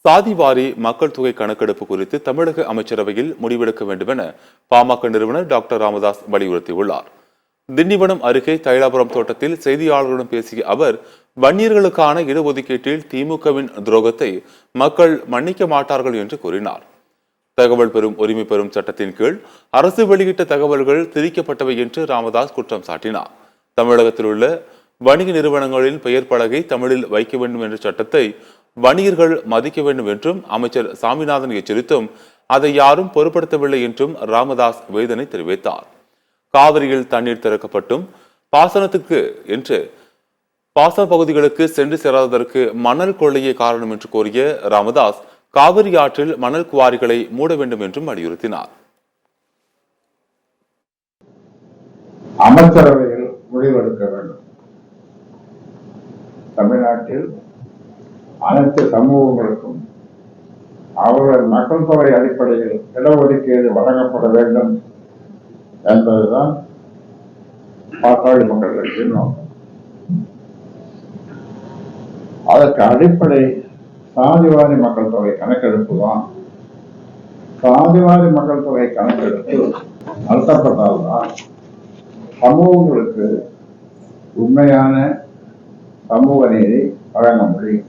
சாதிவாரி மக்கள் தொகை கணக்கெடுப்பு குறித்து தமிழக அமைச்சரவையில் முடிவெடுக்க வேண்டும் என பாமக நிறுவனர் டாக்டர் ராமதாஸ் வலியுறுத்தியுள்ளார். திண்டிவனம் அருகே தைலாபுரம் தோட்டத்தில் செய்தியாளர்களுடன் பேசிய அவர், வன்னியர்களுக்கான இடஒதுக்கீட்டில் திமுகவின் துரோகத்தை மக்கள் மன்னிக்க மாட்டார்கள் என்று கூறினார். தகவல் பெறும் உரிமை பெறும் சட்டத்தின் கீழ் அரசு வெளியிட்ட தகவல்கள் திரிக்கப்பட்டவை என்று ராமதாஸ் குற்றம் சாட்டினார். தமிழகத்தில் உள்ள வணிக நிறுவனங்களில் பெயர் பலகை தமிழில் வைக்க வேண்டும் என்ற சட்டத்தை வணிகர்கள் மதிக்க வேண்டும் என்றும் அமைச்சர் சாமிநாதன் எச்சரித்தும் அதை யாரும் பொருட்படுத்தவில்லை என்றும் ராமதாஸ் வேதனை தெரிவித்தார். காவிரியில் தண்ணீர் திறக்கப்பட்டும் பாசனத்துக்கு என்று பாசன பகுதிகளுக்கு சென்று சேராததற்கு மணல் கொள்ளையே காரணம் என்று கூறிய ராமதாஸ், காவிரி ஆற்றில் மணல் குவாரிகளை மூட வேண்டும் என்றும் வலியுறுத்தினார். அமைச்சரவையில் முடிவெடுக்க வேண்டும். தமிழ்நாட்டில் அனைத்து சமூகங்களுக்கும் அவர்கள் மக்கள் தொகை அடிப்படையில் இடஒதுக்கீடு வழங்கப்பட வேண்டும் என்பதுதான் பாட்டாளி மக்கள் கட்சியின் நோக்கம். அதற்கு அடிப்படை சாதிவாரி மக்கள் தொகை கணக்கெடுப்பு தான். சாதிவாரி மக்கள் தொகை கணக்கெடுப்பு நடத்தப்பட்டால்தான் சமூகங்களுக்கு உண்மையான சமூக நீதி வழங்க முடியும்.